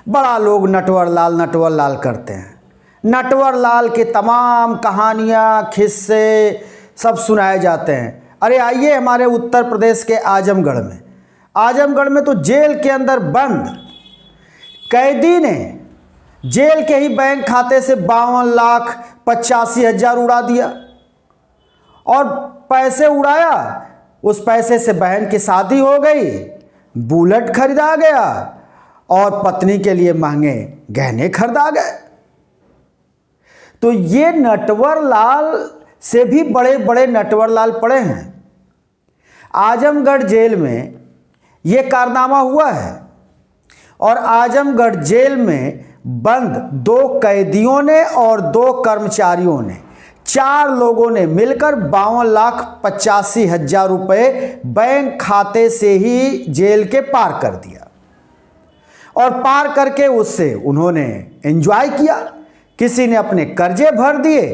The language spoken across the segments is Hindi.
बड़ा लोग नटवर लाल करते हैं। नटवर लाल के तमाम कहानियाँ, किस्से सब सुनाए जाते हैं। अरे आइए हमारे उत्तर प्रदेश के आजमगढ़ में तो जेल के अंदर बंद कैदी ने जेल के ही बैंक खाते से 52,85,000 उड़ा दिया। और पैसे उड़ाया, उस पैसे से बहन की शादी हो गई, बुलेट खरीदा गया और पत्नी के लिए महंगे गहने खरीदा गए। तो ये नटवर लाल से भी बड़े बड़े नटवर लाल पड़े हैं। आजमगढ़ जेल में ये कारनामा हुआ है और आजमगढ़ जेल में बंद 2 कैदियों ने और 2 कर्मचारियों ने, 4 लोगों ने मिलकर 52,85,000 रुपये बैंक खाते से ही जेल के पार कर दिया। और पार करके उससे उन्होंने एंजॉय किया। किसी ने अपने कर्जे भर दिए,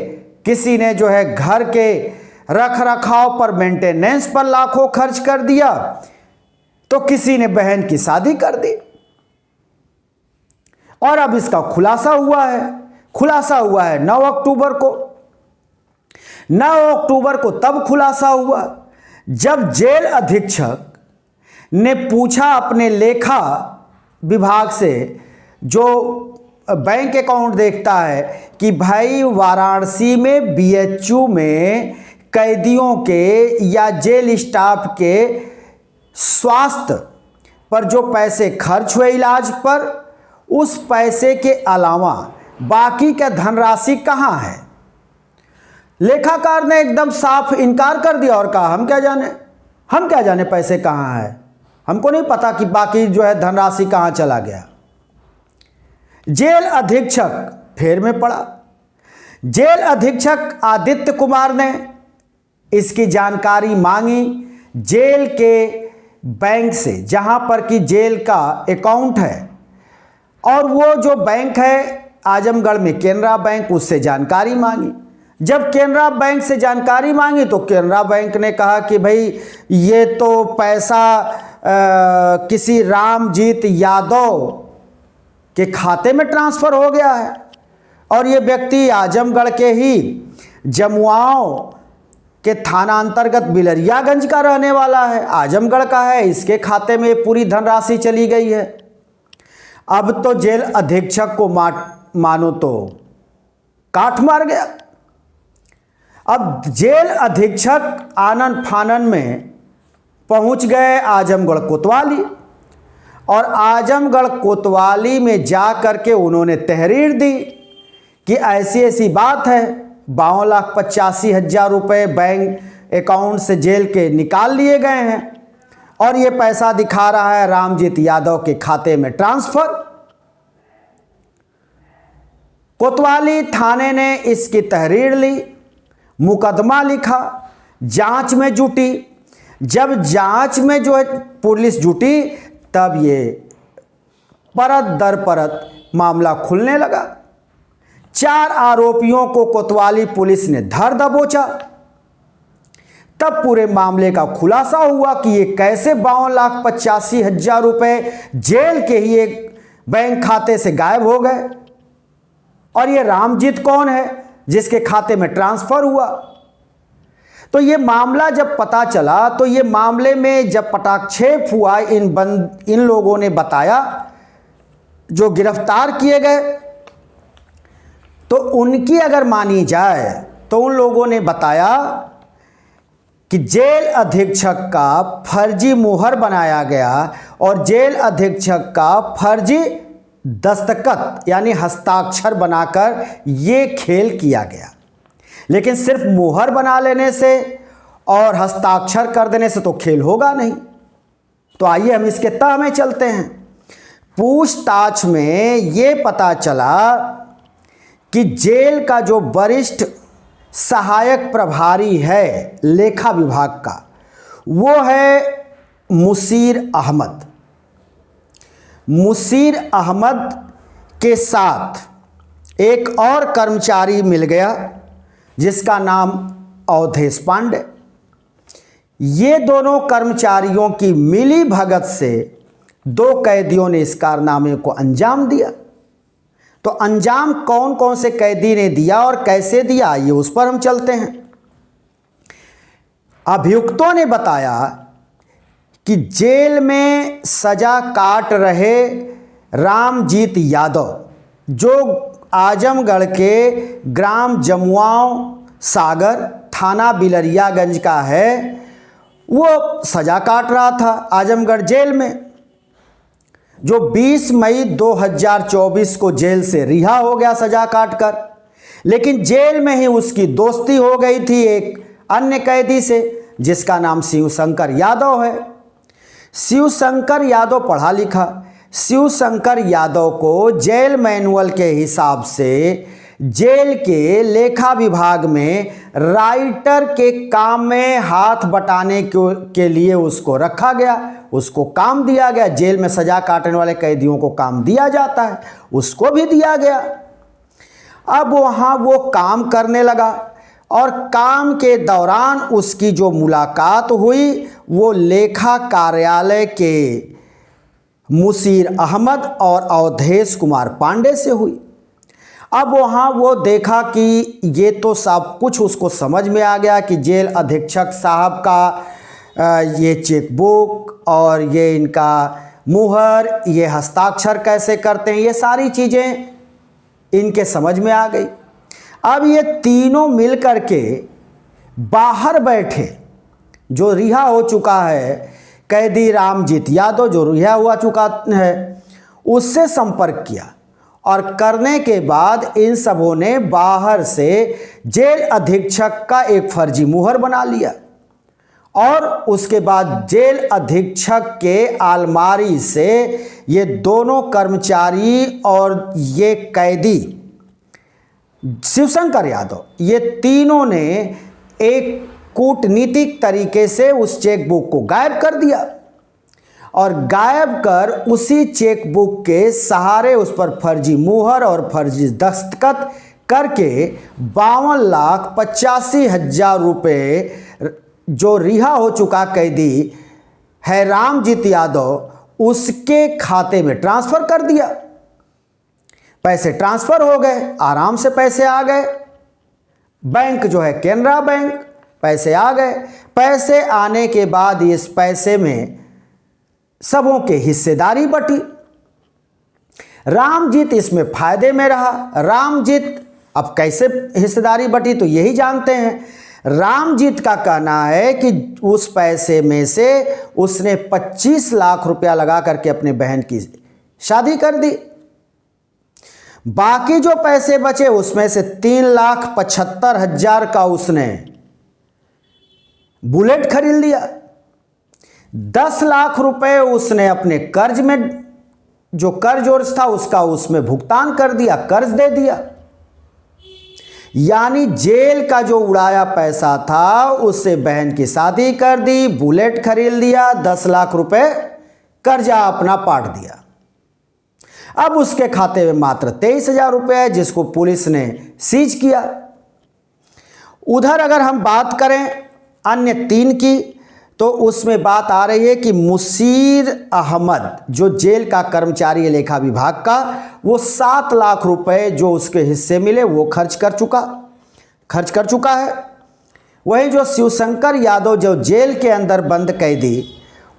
किसी ने जो है घर के रख रखाव पर, मेंटेनेंस पर लाखों खर्च कर दिया, तो किसी ने बहन की शादी कर दी। और अब इसका खुलासा हुआ है 9 अक्टूबर को। 9 अक्टूबर को तब खुलासा हुआ जब जेल अधीक्षक ने पूछा अपने लेखा विभाग से, जो बैंक अकाउंट देखता है, कि भाई वाराणसी में बीएचयू में कैदियों के या जेल स्टाफ के स्वास्थ्य पर जो पैसे खर्च हुए इलाज पर, उस पैसे के अलावा बाकी का धनराशि कहाँ है। लेखाकार ने एकदम साफ इनकार कर दिया और कहा हम क्या जाने पैसे कहाँ है, हमको नहीं पता कि बाकी जो है धनराशि कहाँ चला गया। जेल अधीक्षक फेर में पड़ा। जेल अधीक्षक आदित्य कुमार ने इसकी जानकारी मांगी जेल के बैंक से, जहां पर कि जेल का अकाउंट है। और वो जो बैंक है आजमगढ़ में केनरा बैंक, उससे जानकारी मांगी। जब केनरा बैंक से जानकारी मांगी तो केनरा बैंक ने कहा कि भाई ये तो पैसा किसी रामजीत यादव के खाते में ट्रांसफ़र हो गया है और ये व्यक्ति आजमगढ़ के ही जमुआओं के थाना अंतर्गत बिलरियागंज का रहने वाला है, आजमगढ़ का है, इसके खाते में पूरी धनराशि चली गई है। अब तो जेल अधीक्षक को मानो तो काठ मार गया। अब जेल अधीक्षक आनन फानन में पहुंच गए आजमगढ़ कोतवाली, और आजमगढ़ कोतवाली में जा कर के उन्होंने तहरीर दी कि ऐसी ऐसी बात है, 52,85,000 रुपये बैंक अकाउंट से जेल के निकाल लिए गए हैं और ये पैसा दिखा रहा है रामजीत यादव के खाते में ट्रांसफर। कोतवाली थाने ने इसकी तहरीर ली, मुकदमा लिखा, जांच में जुटी। जब जांच में जो है पुलिस जुटी, तब ये परत दर परत मामला खुलने लगा। 4 आरोपियों को कोतवाली पुलिस ने धर दबोचा। तब पूरे मामले का खुलासा हुआ कि ये कैसे 52,85,000 रुपये जेल के ही एक बैंक खाते से गायब हो गए, और ये रामजीत कौन है जिसके खाते में ट्रांसफर हुआ। तो ये मामला जब पता चला, तो ये मामले में जब पटाक्षेप हुआ, इन लोगों ने बताया, जो गिरफ्तार किए गए, तो उनकी अगर मानी जाए तो उन लोगों ने बताया कि जेल अधीक्षक का फर्जी मुहर बनाया गया और जेल अधीक्षक का फर्जी दस्तखत यानी हस्ताक्षर बनाकर ये खेल किया गया। लेकिन सिर्फ मुहर बना लेने से और हस्ताक्षर कर देने से तो खेल होगा नहीं। तो आइए हम इसके तह में चलते हैं। पूछताछ में ये पता चला कि जेल का जो वरिष्ठ सहायक प्रभारी है लेखा विभाग का, वो है मुसीर अहमद। मुसीर अहमद के साथ एक और कर्मचारी मिल गया जिसका नाम अवधेश पांडे। ये दोनों कर्मचारियों की मिली भगत से 2 कैदियों ने इस कारनामे को अंजाम दिया। तो अंजाम कौन कौन से कैदी ने दिया और कैसे दिया, आइए उस पर हम चलते हैं। अभियुक्तों ने बताया कि जेल में सजा काट रहे रामजीत यादव, जो आजमगढ़ के ग्राम जमुआव सागर थाना बिलरियागंज का है, वो सजा काट रहा था आजमगढ़ जेल में, जो 20 मई 2024 को जेल से रिहा हो गया सजा काटकर। लेकिन जेल में ही उसकी दोस्ती हो गई थी एक अन्य कैदी से, जिसका नाम शिवशंकर यादव है। शिवशंकर यादव पढ़ा लिखा। शिवशंकर यादव को जेल मैनुअल के हिसाब से जेल के लेखा विभाग में राइटर के काम में हाथ बटाने के लिए उसको रखा गया, उसको काम दिया गया। जेल में सजा काटने वाले कैदियों को काम दिया जाता है, उसको भी दिया गया। अब वहाँ वो काम करने लगा और काम के दौरान उसकी जो मुलाकात हुई वो लेखा कार्यालय के मुशीर अहमद और अवधेश कुमार पांडे से हुई। अब वहाँ वो देखा कि ये तो सब कुछ उसको समझ में आ गया कि जेल अधीक्षक साहब का ये चेकबुक और ये इनका मुहर, ये हस्ताक्षर कैसे करते हैं, ये सारी चीज़ें इनके समझ में आ गई। अब ये तीनों मिल कर के बाहर बैठे, जो रिहा हो चुका है कैदी रामजीत यादव, जो रिहा हुआ चुका है, उससे संपर्क किया और करने के बाद इन सबों ने बाहर से जेल अधीक्षक का एक फर्जी मुहर बना लिया और उसके बाद जेल अधीक्षक के अलमारी से ये दोनों कर्मचारी और ये कैदी शिवशंकर यादव, ये तीनों ने एक कूटनीतिक तरीके से उस चेकबुक को गायब कर दिया और गायब कर उसी चेकबुक के सहारे उस पर फर्जी मुहर और फर्जी दस्तखत करके 52,85,000 रुपये जो रिहा हो चुका कैदी है रामजीत यादव, उसके खाते में ट्रांसफ़र कर दिया। पैसे ट्रांसफ़र हो गए, आराम से पैसे आ गए। बैंक जो है केनरा बैंक, पैसे आ गए। पैसे आने के बाद इस पैसे में सबों के हिस्सेदारी बटी। रामजीत इसमें फायदे में रहा। रामजीत अब कैसे हिस्सेदारी बटी तो यही जानते हैं। रामजीत का कहना है कि उस पैसे में से उसने 25 लाख रुपया लगा करके अपने बहन की शादी कर दी। बाकी जो पैसे बचे उसमें से 3,75,000 का उसने बुलेट खरीद लिया। 10 लाख रुपए उसने अपने कर्ज में, जो कर्ज और था उसका उसमें भुगतान कर दिया, कर्ज दे दिया। यानी जेल का जो उड़ाया पैसा था उससे बहन की शादी कर दी, बुलेट खरीद लिया, 10 लाख रुपए कर्जा अपना पाट दिया। अब उसके खाते में मात्र 23,000 रुपये है, जिसको पुलिस ने सीज किया। उधर अगर हम बात करें अन्य 3 की, तो उसमें बात आ रही है कि मुशीर अहमद, जो जेल का कर्मचारी है लेखा विभाग का, वो 7 लाख रुपए जो उसके हिस्से मिले वो खर्च कर चुका है। वही जो शिवशंकर यादव जो जेल के अंदर बंद कैदी,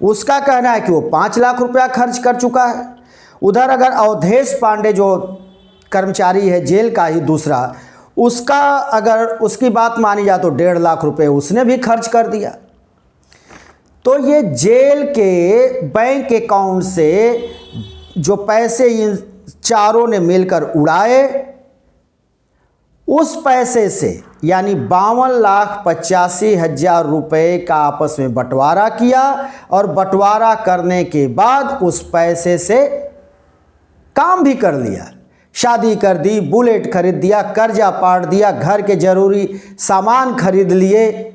उसका कहना है कि वो 5 लाख रुपया खर्च कर चुका है। उधर अगर अवधेश पांडे जो कर्मचारी है जेल का ही दूसरा, उसका अगर उसकी बात मानी जाए तो 1.5 लाख रुपए उसने भी खर्च कर दिया। तो ये जेल के बैंक अकाउंट से जो पैसे इन चारों ने मिलकर उड़ाए, उस पैसे से यानी 52,85,000 रुपये का आपस में बंटवारा किया और बंटवारा करने के बाद उस पैसे से काम भी कर लिया, शादी कर दी, बुलेट खरीद दिया, कर्जा पाट दिया, घर के जरूरी सामान खरीद लिए।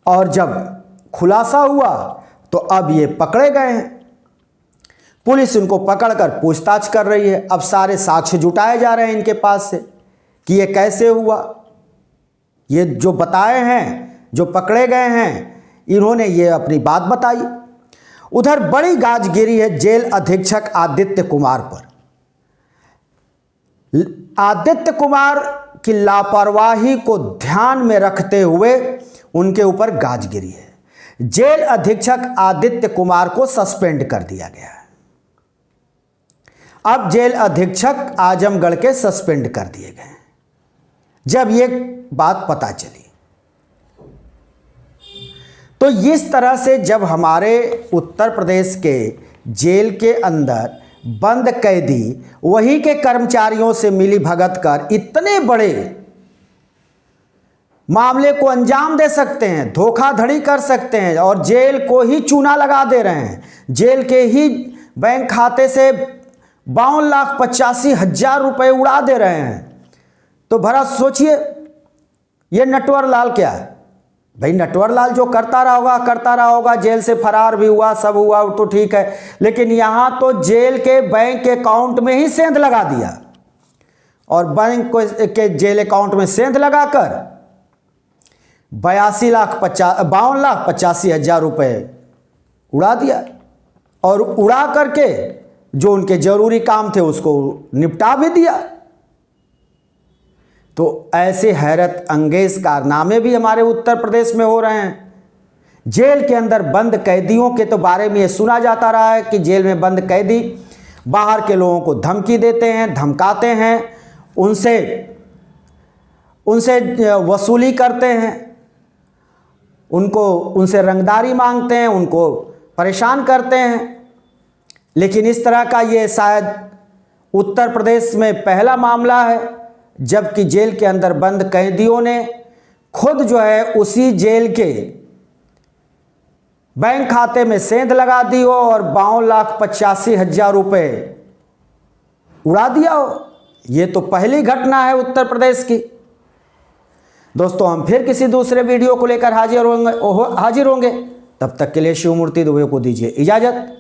और जब खुलासा हुआ तो अब ये पकड़े गए हैं। पुलिस इनको पकड़कर पूछताछ कर रही है। अब सारे साक्ष्य जुटाए जा रहे हैं इनके पास से कि ये कैसे हुआ। ये जो बताए हैं, जो पकड़े गए हैं, इन्होंने ये अपनी बात बताई। उधर बड़ी गाज गिरी है जेल अधीक्षक आदित्य कुमार पर। आदित्य कुमार की लापरवाही को ध्यान में रखते हुए उनके ऊपर गाज गिरी है। जेल अधीक्षक आदित्य कुमार को सस्पेंड कर दिया गया है। अब जेल अधीक्षक आजमगढ़ के सस्पेंड कर दिए गए। जब ये बात पता चली तो इस तरह से जब हमारे उत्तर प्रदेश के जेल के अंदर बंद कैदी वही के कर्मचारियों से मिली भगत कर इतने बड़े मामले को अंजाम दे सकते हैं, धोखाधड़ी कर सकते हैं और जेल को ही चूना लगा दे रहे हैं, जेल के ही बैंक खाते से 52,85,000 रुपए उड़ा दे रहे हैं, तो भरा सोचिए ये नटवर लाल क्या है भाई। नटवर लाल जो करता रहा होगा, जेल से फरार भी हुआ, सब हुआ तो ठीक है, लेकिन यहां तो जेल के बैंक अकाउंट में ही सेंध लगा दिया और बैंक के जेल अकाउंट में सेंध लगाकर 52,85,000 रुपए उड़ा दिया और उड़ा करके जो उनके जरूरी काम थे उसको निपटा भी दिया। तो ऐसे हैरत अंगेज कारनामे भी हमारे उत्तर प्रदेश में हो रहे हैं। जेल के अंदर बंद कैदियों के तो बारे में ये सुना जाता रहा है कि जेल में बंद कैदी बाहर के लोगों को धमकी देते हैं, धमकाते हैं, उनसे वसूली करते हैं, उनसे रंगदारी मांगते हैं, उनको परेशान करते हैं। लेकिन इस तरह का ये शायद उत्तर प्रदेश में पहला मामला है जबकि जेल के अंदर बंद कैदियों ने खुद जो है उसी जेल के बैंक खाते में सेंध लगा दी हो और 52,85,000 रुपए उड़ा दिया हो। ये तो पहली घटना है उत्तर प्रदेश की। दोस्तों हम फिर किसी दूसरे वीडियो को लेकर हाजिर होंगे। तब तक के लिए शिवमूर्ति दुबे को दीजिए इजाजत।